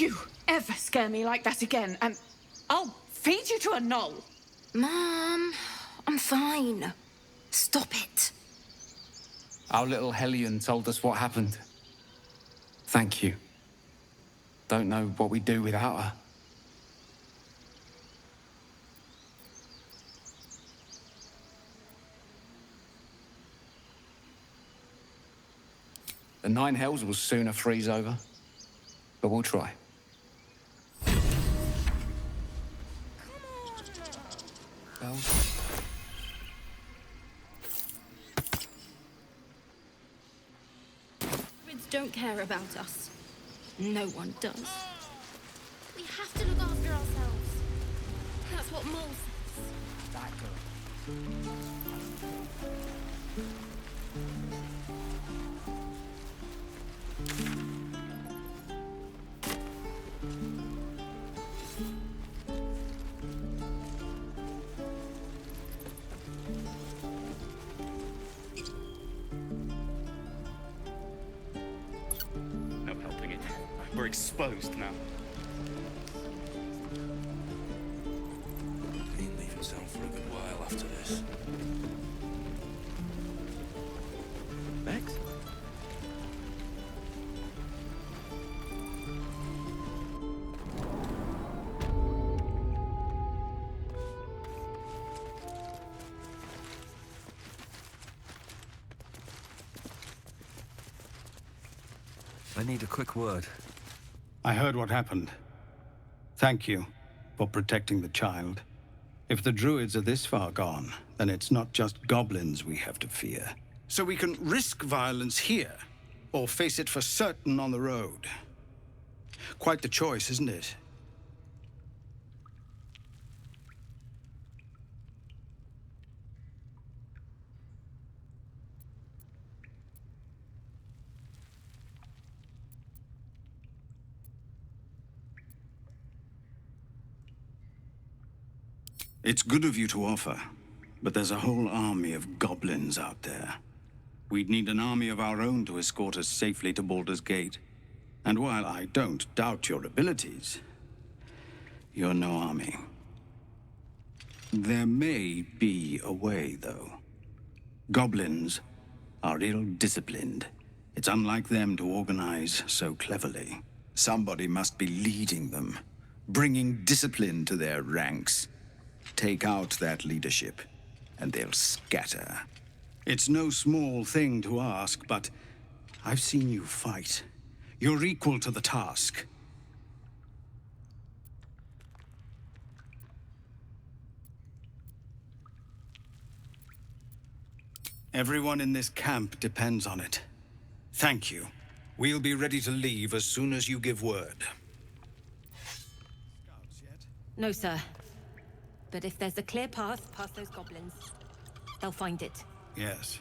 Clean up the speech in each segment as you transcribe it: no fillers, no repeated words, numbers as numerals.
you ever scare me like that again, and I'll feed you to a knoll. Mom, I'm fine. Stop it. Our little hellion told us what happened. Thank you. Don't know what we'd do without her. The nine hells will sooner freeze over, but we'll try. Bells? Kids don't care about us. No one does. We have to look after ourselves. That's what Mole says. That girl. No helping it. We're exposed now. He'll leave himself for a good while after this. Bex? I need a quick word. I heard what happened. Thank you for protecting the child. If the druids are this far gone, then it's not just goblins we have to fear. So we can risk violence here, or face it for certain on the road. Quite the choice, isn't it? It's good of you to offer, but there's a whole army of goblins out there. We'd need an army of our own to escort us safely to Baldur's Gate. And while I don't doubt your abilities, you're no army. There may be a way, though. Goblins are ill-disciplined. It's unlike them to organize so cleverly. Somebody must be leading them, bringing discipline to their ranks. Take out that leadership, and they'll scatter. It's no small thing to ask, but I've seen you fight. You're equal to the task. Everyone in this camp depends on it. Thank you. We'll be ready to leave as soon as you give word. No, sir. But if there's a clear path past those goblins, they'll find it. Yes,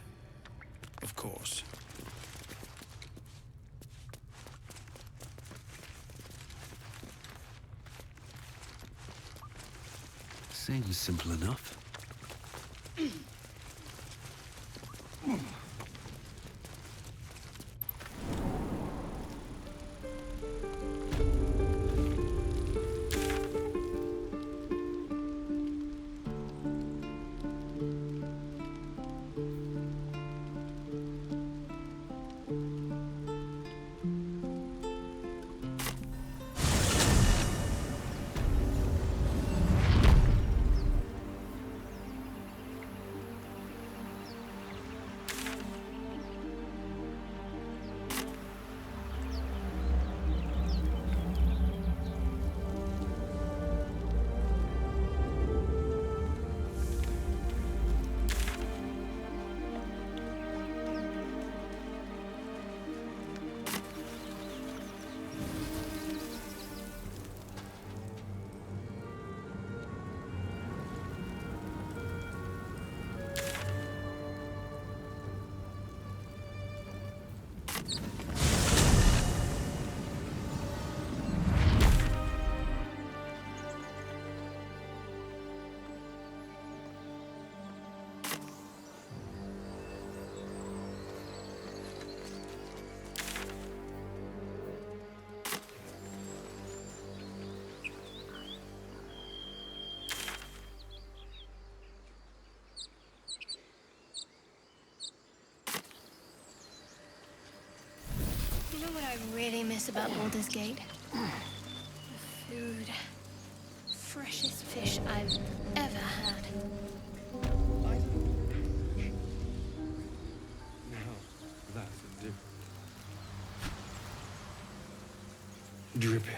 of course. Seems simple enough. know what I really miss about Baldur's Gate? The food. Freshest fish I've ever had. Dripping.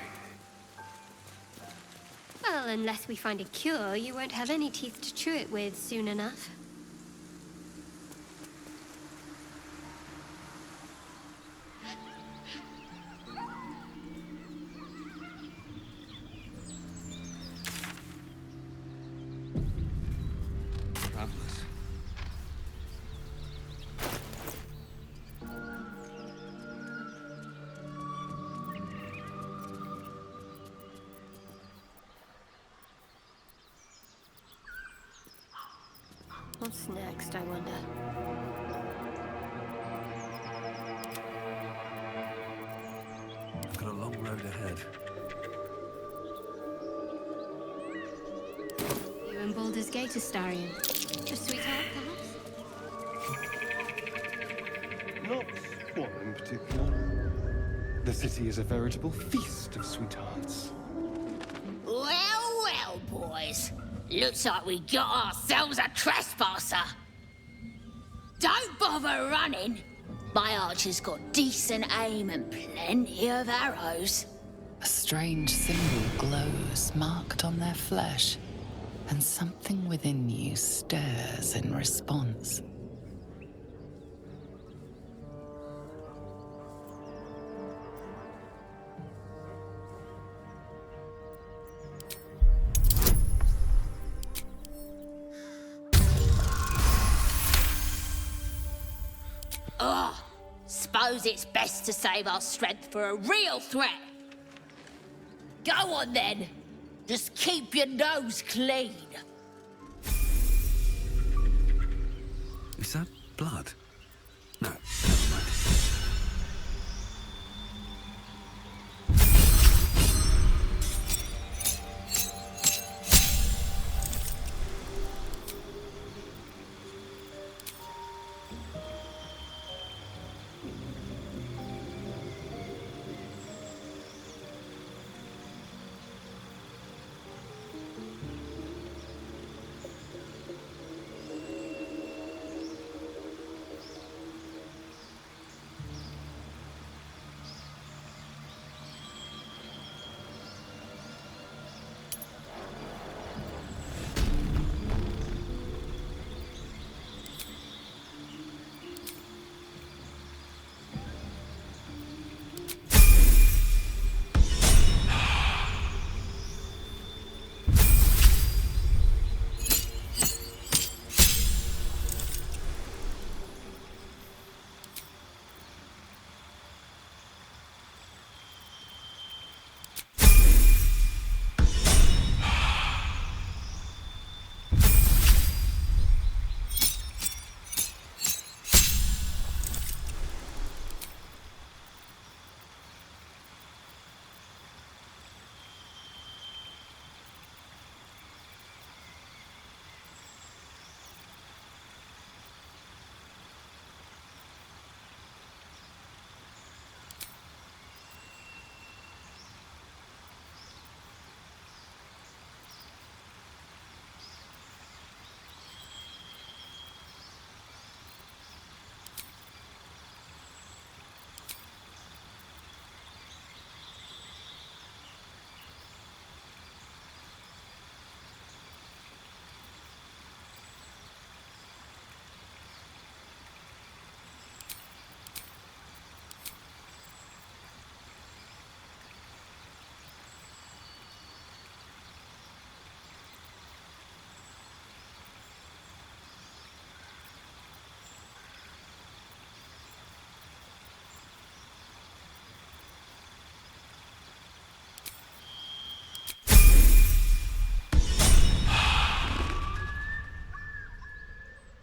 Well, unless we find a cure, you won't have any teeth to chew it with soon enough. Travelers. What's next, I wonder? I've got a long road ahead. You and Baldur's Gate, Astarion. A sweetheart, perhaps? Not one in particular. The city is a veritable feast of sweethearts. Well, well, boys. Looks like we got ourselves a trespasser. Don't bother running. My archer's got decent aim and plenty of arrows. A strange symbol glows, marked on their flesh, and something within you stirs in response. Suppose it's best to save our strength for a real threat. Go on then. Just keep your nose clean. Is that blood? No, never mind.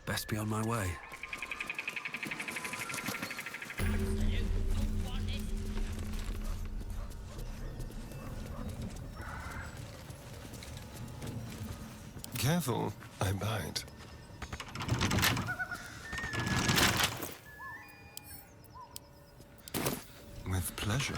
Best be on my way. Careful, I bite. With pleasure.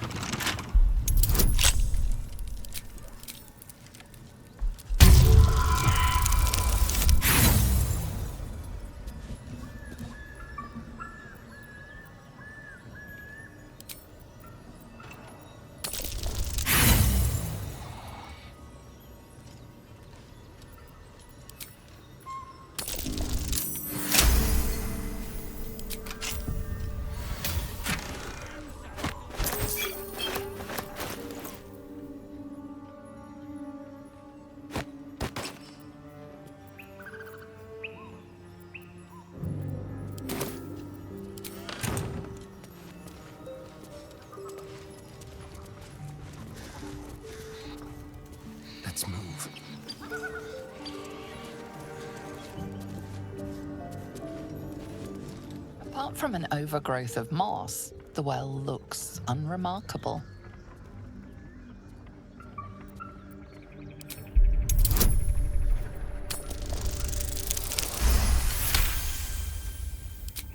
Let's move. Apart from an overgrowth of moss, the well looks unremarkable.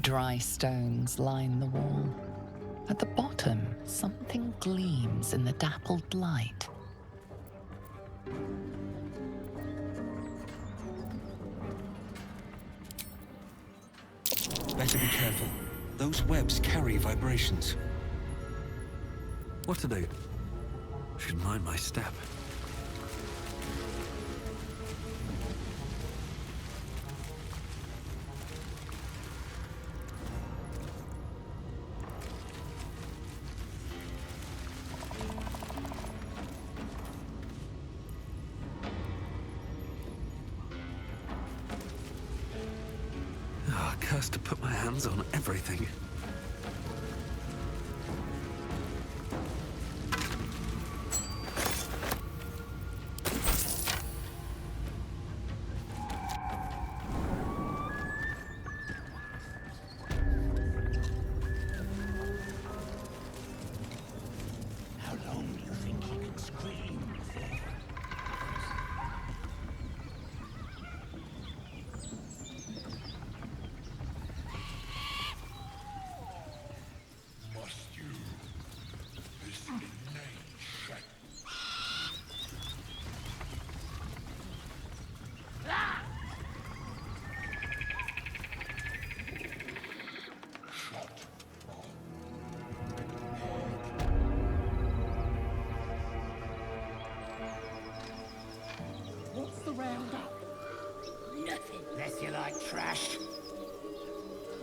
Dry stones line the wall. At the bottom, something gleams in the dappled light. Better be careful. Those webs carry vibrations. What are they? Should mind my step. Cursed to put my hands on everything. How long do you think you can scream for? What's the roundup? Nothing. Unless you like trash.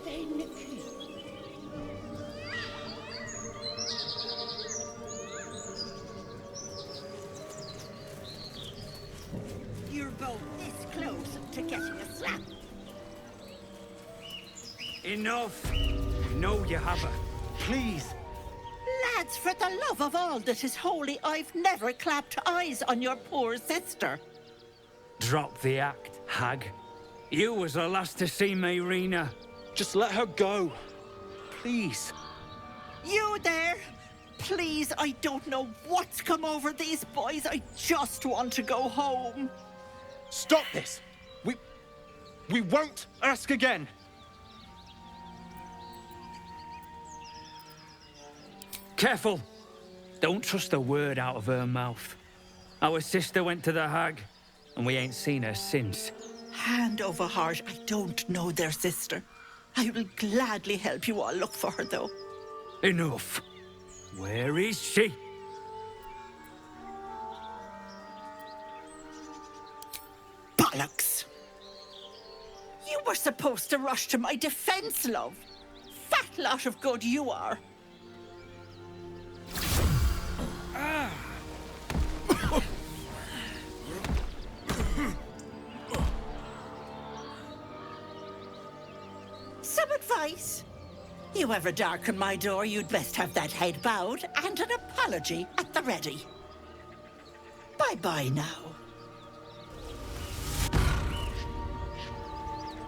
Then You're both this close to getting a slap. Enough! No, you haven't. Please. Lads, for the love of all that is holy, I've never clapped eyes on your poor sister. Drop the act, hag. You was the last to see me, Rena. Just let her go. Please. You there? Please, I don't know what's come over these boys. I just want to go home. Stop this! We won't ask again! Careful! Don't trust a word out of her mouth. Our sister went to the hag, and we ain't seen her since. Hand over heart, I don't know their sister. I will gladly help you all look for her, though. Enough. Where is she? Bollocks! You were supposed to rush to my defense, love. Fat lot of good you are. Some advice? You ever darken my door, you'd best have that head bowed and an apology at the ready. Bye-bye now.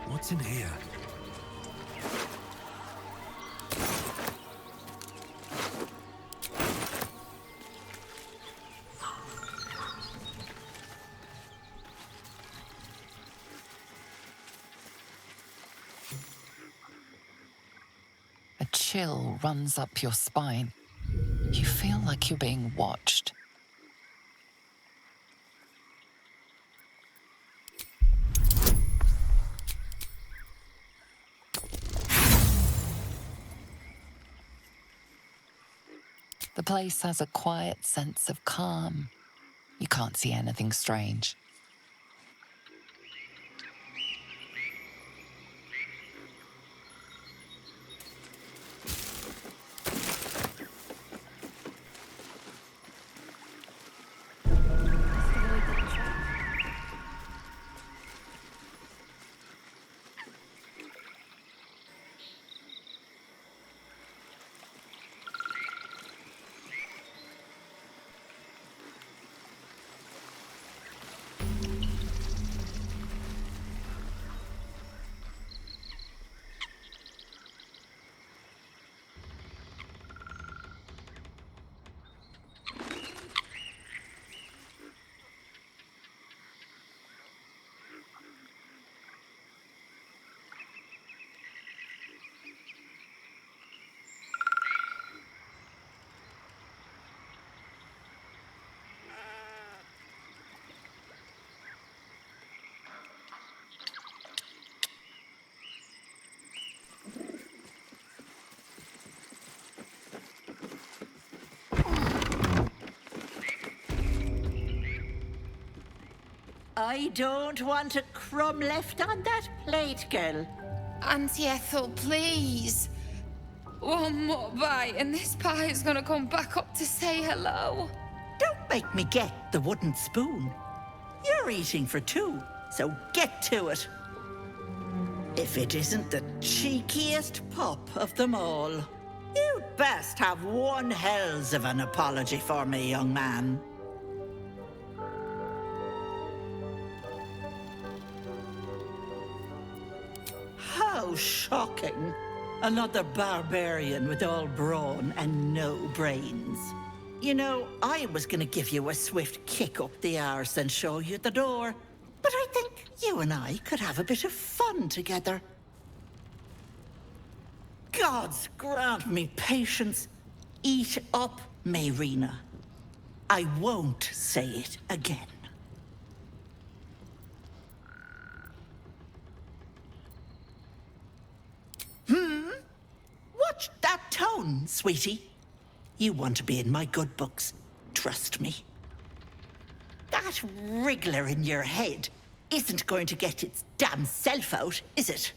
What's in here? A chill runs up your spine. You feel like you're being watched. The place has a quiet sense of calm. You can't see anything strange. I don't want a crumb left on that plate, girl. Auntie Ethel, please. One more bite and this pie is gonna come back up to say hello. Don't make me get the wooden spoon. You're eating for two, so get to it. If it isn't the cheekiest pup of them all, you'd best have one hells of an apology for me, young man. How shocking. Another barbarian with all brawn and no brains. You know, I was gonna give you a swift kick up the arse and show you the door. But I think you and I could have a bit of fun together. Gods grant me patience. Eat up, Mayrina. I won't say it again. Watch that tone, sweetie. You want to be in my good books, trust me. That wriggler in your head isn't going to get its damn self out, is it?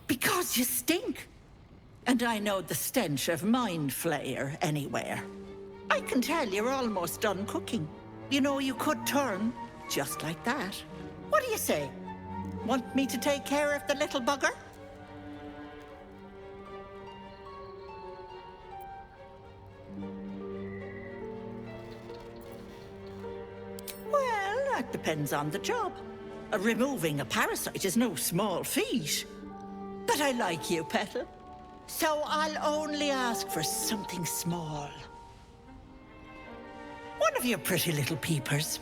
Because you stink. And I know the stench of mind flayer anywhere. I can tell you're almost done cooking. You know, you could turn just like that. What do you say? Want me to take care of the little bugger? Well, that depends on the job. Removing a parasite is no small feat. But I like you, Petal. So I'll only ask for something small. One of your pretty little peepers.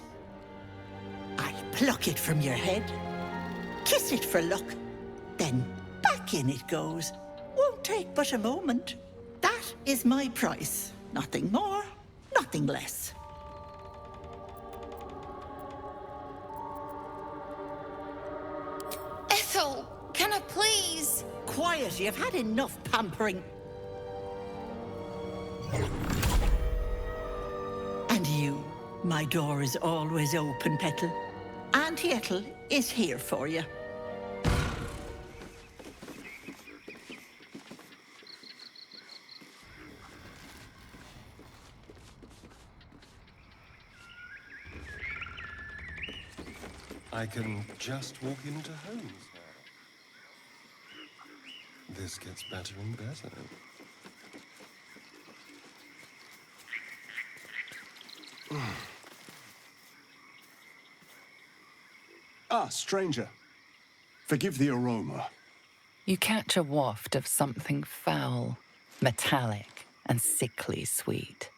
I pluck it from your head, kiss it for luck, then back in it goes. Won't take but a moment. That is my price. Nothing more, nothing less. Ethel, can I please? Quiet, you've had enough pampering. And you, my door is always open, Petal. Auntie Ethel is here for you. I can just walk into homes now. This gets better and better. Ah, stranger. Forgive the aroma. You catch a waft of something foul, metallic, and sickly sweet.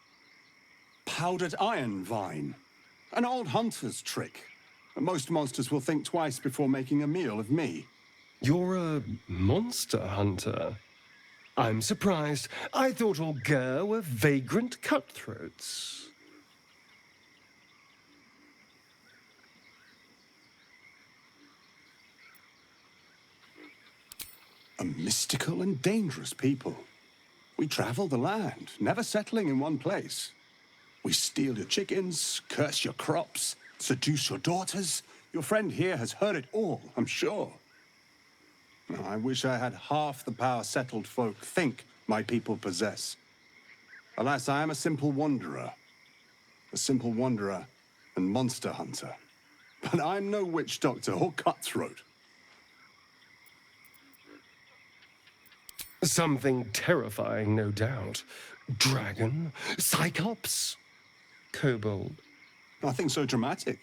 Powdered iron vine. An old hunter's trick. Most monsters will think twice before making a meal of me. You're a monster hunter. I'm surprised. I thought all Ger were vagrant cutthroats. A mystical and dangerous people. We travel the land, never settling in one place. We steal your chickens, curse your crops, seduce your daughters. Your friend here has heard it all, I'm sure. I wish I had half the power settled folk think my people possess. Alas, I am a simple wanderer. A simple wanderer and monster hunter. But I'm no witch doctor or cutthroat. Something terrifying, no doubt. Dragon? Cyclops? Kobold? Nothing so dramatic.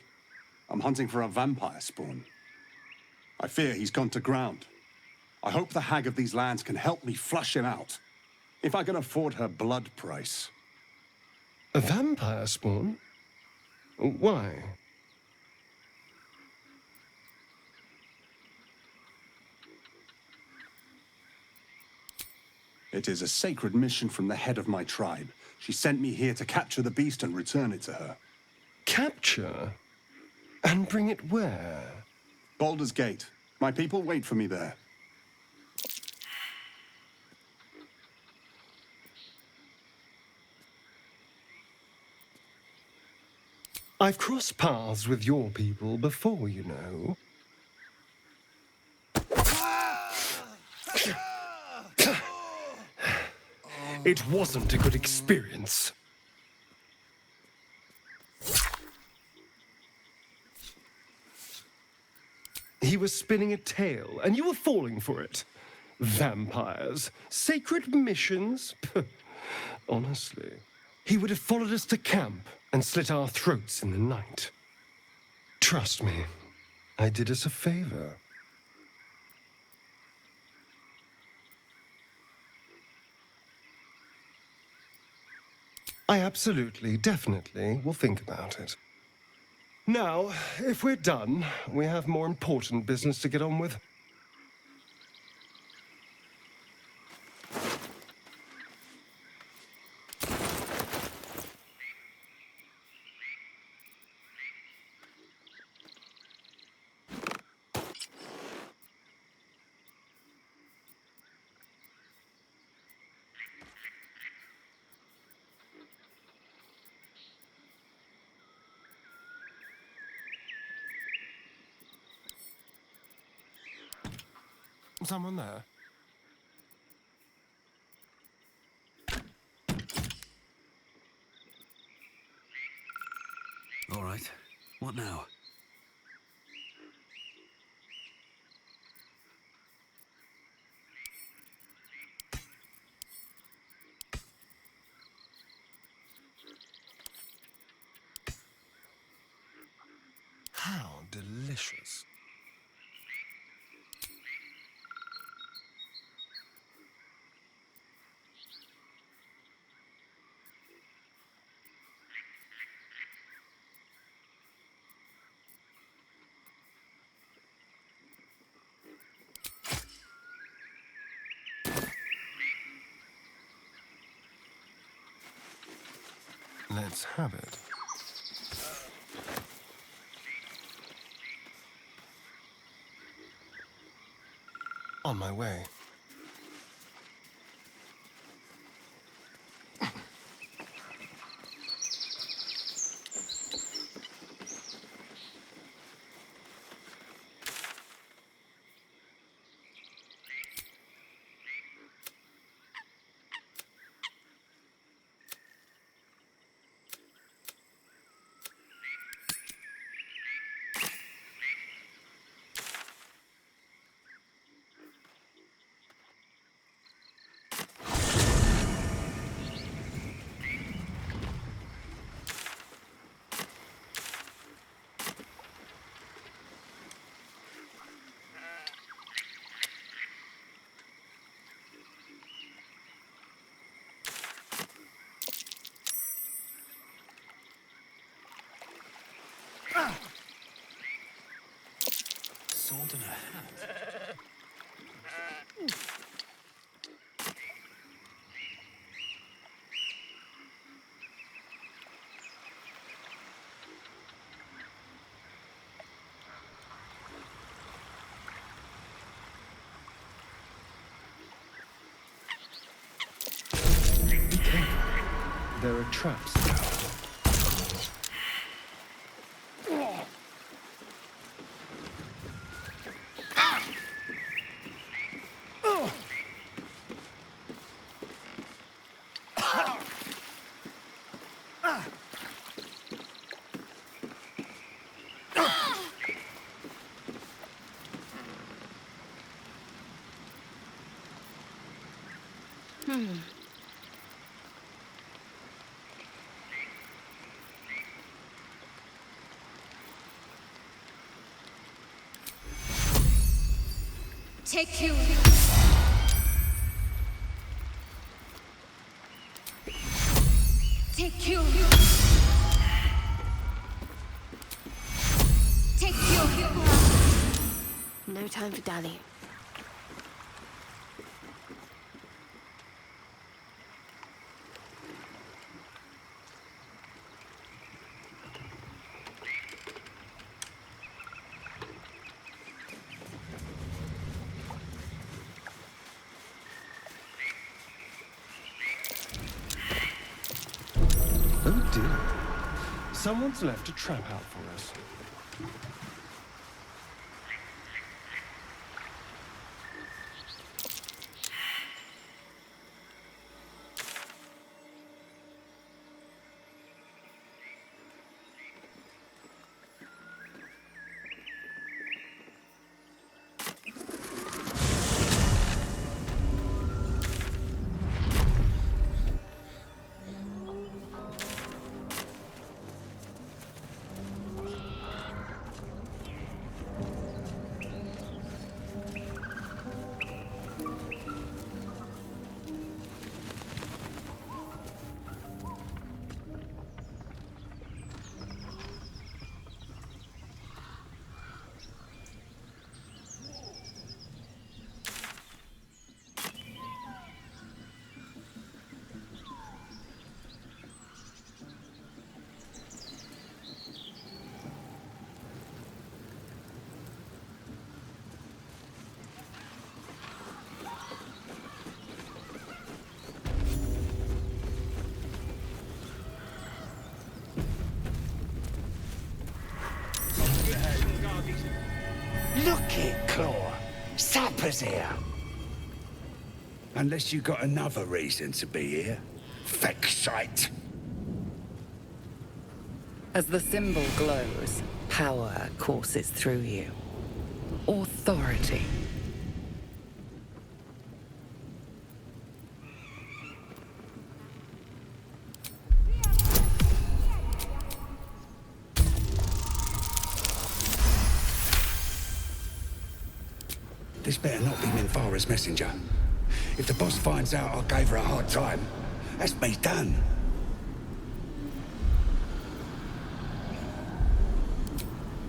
I'm hunting for a vampire spawn. I fear he's gone to ground. I hope the hag of these lands can help me flush him out. If I can afford her blood price. A vampire spawn? Why? It is a sacred mission from the head of my tribe. She sent me here to capture the beast and return it to her. Capture? And bring it where? Baldur's Gate. My people wait for me there. I've crossed paths with your people before, you know. It wasn't a good experience. He was spinning a tale, and you were falling for it. Vampires, sacred missions. Honestly, he would have followed us to camp and slit our throats in the night. Trust me, I did us a favor. I absolutely, definitely will think about it. Now, if we're done, we have more important business to get on with. Someone there? All right. What now? How delicious. Let's have it. On my way. there are traps. Take you. Take you. Take you. No time for dally. Oh dear. Someone's left a trap out for us. Look it, Claw. Sapper's here. Unless you got another reason to be here. Feck shite. As the symbol glows, power courses through you. Authority. This better not be Minthara's messenger. If the boss finds out I gave her a hard time, that's me done.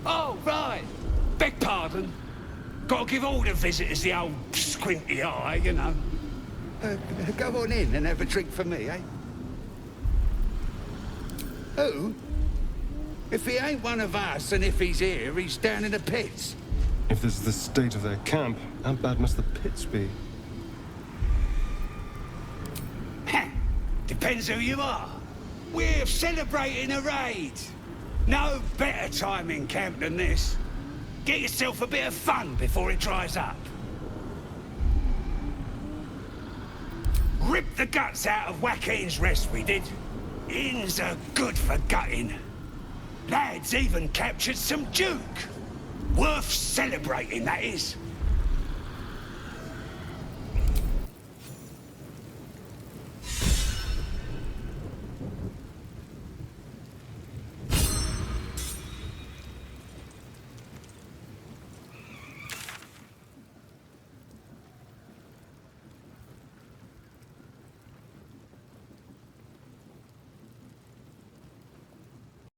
Oh, right. Beg pardon. Gotta give all the visitors the old squinty eye, you know. Go on in and have a drink for me, eh? Who? If he ain't one of us, and if he's here, he's down in the pits. If this is the state of their camp, how bad must the pits be? Depends who you are. We're celebrating a raid. No better time in camp than this. Get yourself a bit of fun before it dries up. Rip the guts out of Joaquin's rest, we did. Inns are good for gutting. Lads even captured some Duke. Worth celebrating, that is.